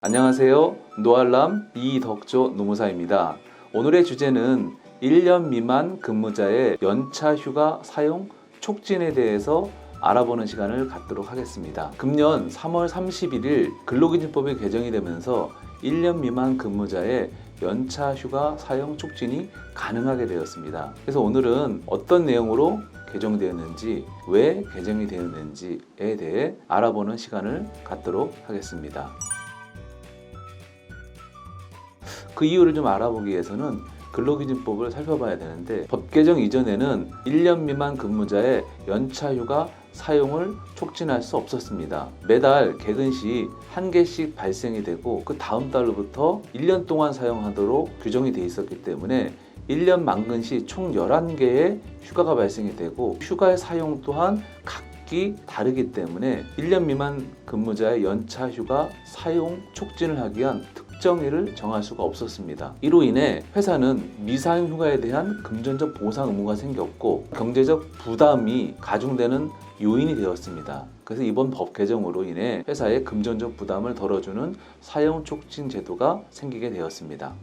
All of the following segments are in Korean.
안녕하세요. 노알람 이덕조 노무사입니다. 오늘의 주제는 1년 미만 근무자의 연차 휴가 사용 촉진에 대해서 알아보는 시간을 갖도록 하겠습니다. 금년 3월 31일 근로기준법이 개정이 되면서 1년 미만 근무자의 연차 휴가 사용 촉진이 가능하게 되었습니다. 그래서 오늘은 어떤 내용으로 개정되었는지, 왜 개정이 되었는지에 대해 알아보는 시간을 갖도록 하겠습니다. 그 이유를 좀 알아보기 위해서는 근로기준법을 살펴봐야 되는데, 법 개정 이전에는 1년 미만 근무자의 연차휴가 사용을 촉진할 수 없었습니다. 매달 개근 시 한 개씩 발생이 되고 그 다음 달로부터 1년 동안 사용하도록 규정이 되어 있었기 때문에 1년 만근 시 총 11개의 휴가가 발생이 되고, 휴가의 사용 또한 각기 다르기 때문에 1년 미만 근무자의 연차 휴가 사용 촉진을 하기 위한 특정일을 정할 수가 없었습니다. 이로 인해 회사는 미사용 휴가에 대한 금전적 보상 의무가 생겼고 경제적 부담이 가중되는 요인이 되었습니다. 그래서 이번 법 개정으로 인해 회사의 금전적 부담을 덜어주는 사용 촉진 제도가 생기게 되었습니다.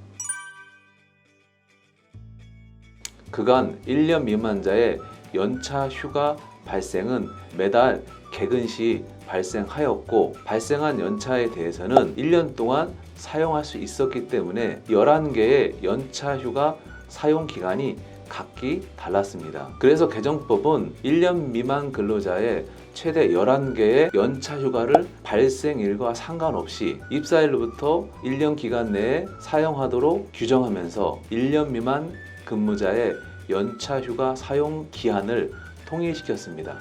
그간 1년 미만자의 연차 휴가 발생은 매달 개근 시 발생하였고, 발생한 연차에 대해서는 1년 동안 사용할 수 있었기 때문에 11개의 연차 휴가 사용 기간이 각기 달랐습니다. 그래서 개정법은 1년 미만 근로자의 최대 11개의 연차 휴가를 발생일과 상관없이 입사일로부터 1년 기간 내에 사용하도록 규정하면서 1년 미만 근무자의 연차 휴가 사용 기한을 통일시켰습니다.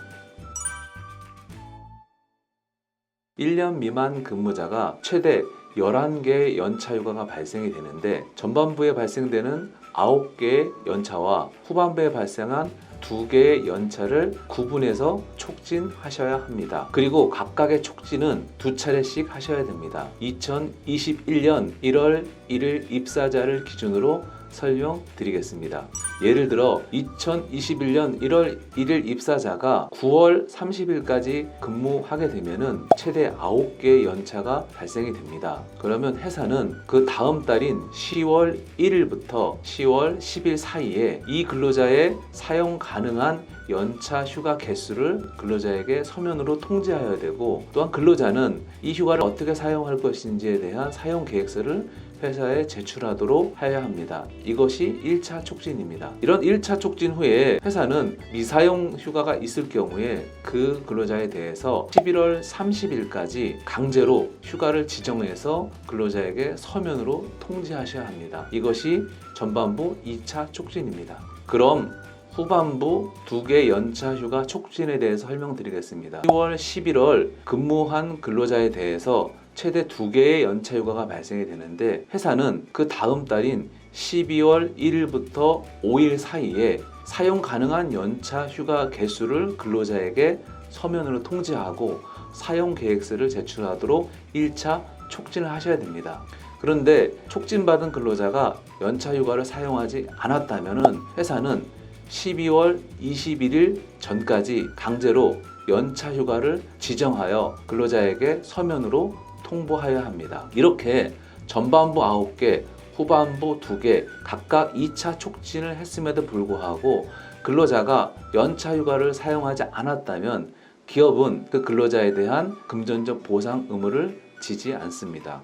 1년 미만 근무자가 최대 11개의 연차 휴가가 발생이 되는데, 전반부에 발생되는 9개의 연차와 후반부에 발생한 2개의 연차를 구분해서 촉진하셔야 합니다. 그리고 각각의 촉진은 2차례씩 하셔야 됩니다. 2021년 1월 1일 입사자를 기준으로 설명드리겠습니다. 예를 들어 2021년 1월 1일 입사자가 9월 30일까지 근무하게 되면은 최대 9개의 연차가 발생이 됩니다. 그러면 회사는 그 다음 달인 10월 1일부터 10월 10일 사이에 이 근로자의 사용 가능한 연차 휴가 개수를 근로자에게 서면으로 통지하여야 되고, 또한 근로자는 이 휴가를 어떻게 사용할 것인지에 대한 사용 계획서를 회사에 제출하도록 하여야 합니다. 이것이 1차 촉진입니다. 이런 1차 촉진 후에 회사는 미사용 휴가가 있을 경우에 그 근로자에 대해서 11월 30일까지 강제로 휴가를 지정해서 근로자에게 서면으로 통지하셔야 합니다. 이것이 전반부 2차 촉진입니다. 그럼 후반부 2개 연차 휴가 촉진에 대해서 설명드리겠습니다. 10월, 11월 근무한 근로자에 대해서 최대 2개의 연차 휴가가 발생이 되는데, 회사는 그 다음 달인 12월 1일부터 5일 사이에 사용 가능한 연차 휴가 개수를 근로자에게 서면으로 통지하고 사용 계획서를 제출하도록 1차 촉진을 하셔야 됩니다. 그런데 촉진받은 근로자가 연차 휴가를 사용하지 않았다면 회사는 12월 21일 전까지 강제로 연차 휴가를 지정하여 근로자에게 서면으로 통보하여야 합니다. 이렇게 전반부 9개, 후반부 2개 각각 2차 촉진을 했음에도 불구하고 근로자가 연차 휴가를 사용하지 않았다면 기업은 그 근로자에 대한 금전적 보상 의무를 지지 않습니다.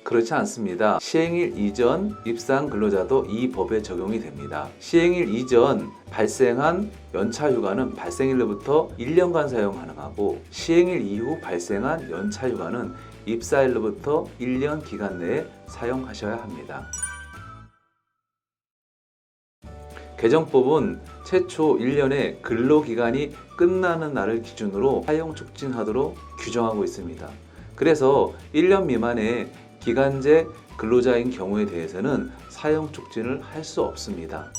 그렇지 않습니다. 시행일 이전 입사한 근로자도 이 법에 적용이 됩니다. 시행일 이전 발생한 연차 휴가는 발생일로부터 1년간 사용 가능하고, 시행일 이후 발생한 연차 휴가는 입사일로부터 1년 기간 내에 사용하셔야 합니다. 개정법은 최초 1년의 근로기간이 끝나는 날을 기준으로 사용 촉진하도록 규정하고 있습니다. 그래서 1년 미만의 기간제 근로자인 경우에 대해서는 사용 촉진을 할 수 없습니다.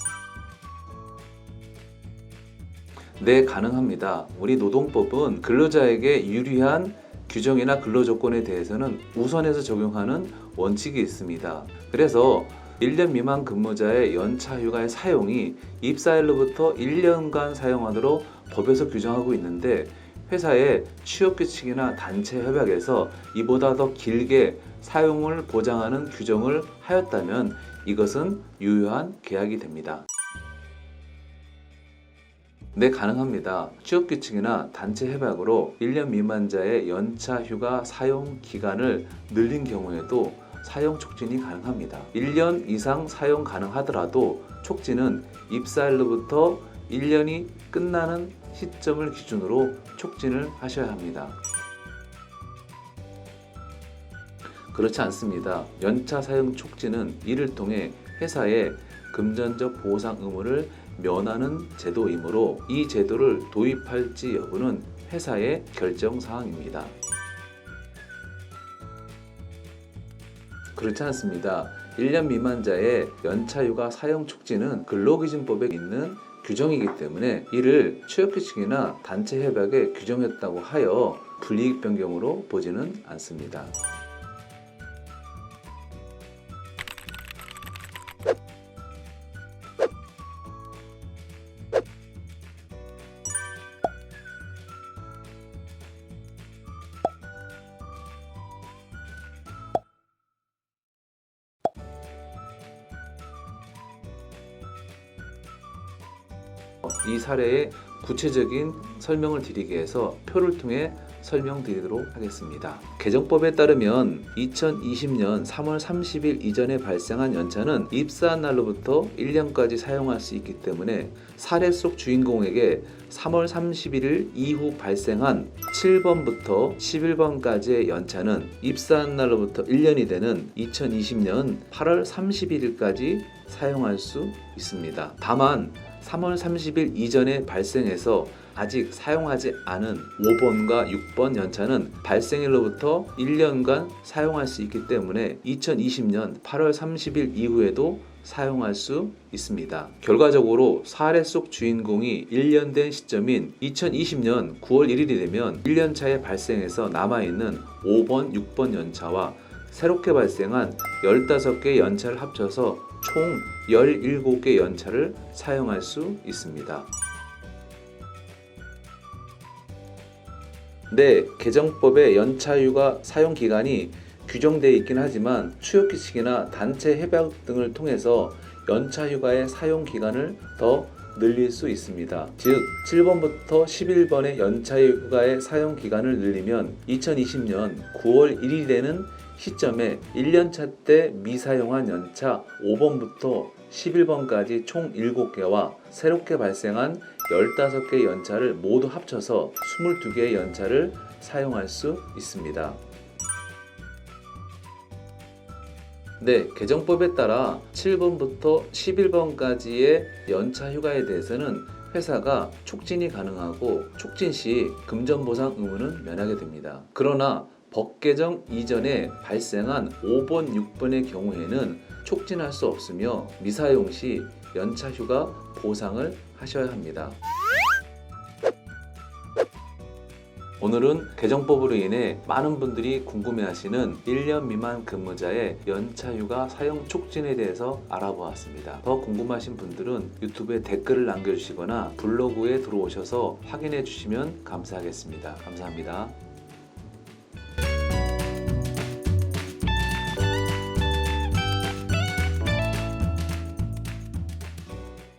네, 가능합니다. 우리 노동법은 근로자에게 유리한 규정이나 근로조건에 대해서는 우선해서 적용하는 원칙이 있습니다. 그래서 1년 미만 근무자의 연차 휴가의 사용이 입사일로부터 1년간 사용하도록 법에서 규정하고 있는데, 회사의 취업규칙이나 단체 협약에서 이보다 더 길게 사용을 보장하는 규정을 하였다면 이것은 유효한 계약이 됩니다. 네, 가능합니다. 취업규칙이나 단체 협약으로 1년 미만자의 연차 휴가 사용 기간을 늘린 경우에도 사용 촉진이 가능합니다. 1년 이상 사용 가능하더라도 촉진은 입사일로부터 1년이 끝나는 시점을 기준으로 촉진을 하셔야 합니다. 그렇지 않습니다. 연차 사용 촉진은 이를 통해 회사의 금전적 보상 의무를 면하는 제도이므로 이 제도를 도입할지 여부는 회사의 결정 사항입니다. 그렇지 않습니다. 1년 미만자의 연차휴가 사용 촉진은 근로기준법에 있는 규정이기 때문에 이를 취업규칙이나 단체 협약에 규정했다고 하여 불이익 변경으로 보지는 않습니다. 이 사례의 구체적인 설명을 드리기 위해서 표를 통해 설명드리도록 하겠습니다. 개정법에 따르면 2020년 3월 30일 이전에 발생한 연차는 입사한 날로부터 1년까지 사용할 수 있기 때문에 사례 속 주인공에게 3월 31일 이후 발생한 7번부터 11번까지의 연차는 입사한 날로부터 1년이 되는 2020년 8월 31일까지 사용할 수 있습니다. 다만 3월 30일 이전에 발생해서 아직 사용하지 않은 5번과 6번 연차는 발생일로부터 1년간 사용할 수 있기 때문에 2020년 8월 30일 이후에도 사용할 수 있습니다. 결과적으로 사례 속 주인공이 1년 된 시점인 2020년 9월 1일이 되면 1년 차에 발생해서 남아있는 5번, 6번 연차와 새롭게 발생한 15개 연차를 합쳐서 총 17개 연차를 사용할 수 있습니다. 네, 개정법에 연차휴가 사용 기간이 규정되어 있긴 하지만 취업규칙이나 단체 협약 등을 통해서 연차휴가의 사용 기간을 더 늘릴 수 있습니다. 즉 7번부터 11번의 연차휴가의 사용 기간을 늘리면 2020년 9월 1일이 되는 시점에 1년차 때 미사용한 연차 5번부터 11번까지 총 7개와 새롭게 발생한 15개의 연차를 모두 합쳐서 22개의 연차를 사용할 수 있습니다. 네, 개정법에 따라 7번부터 11번까지의 연차 휴가에 대해서는 회사가 촉진이 가능하고 촉진 시 금전보상 의무는 면하게 됩니다. 그러나 법 개정 이전에 발생한 5번, 6번의 경우에는 촉진할 수 없으며 미사용 시 연차 휴가 보상을 하셔야 합니다. 오늘은 개정법으로 인해 많은 분들이 궁금해하시는 1년 미만 근무자의 연차휴가 사용 촉진에 대해서 알아보았습니다. 더 궁금하신 분들은 유튜브에 댓글을 남겨주시거나 블로그에 들어오셔서 확인해 주시면 감사하겠습니다. 감사합니다.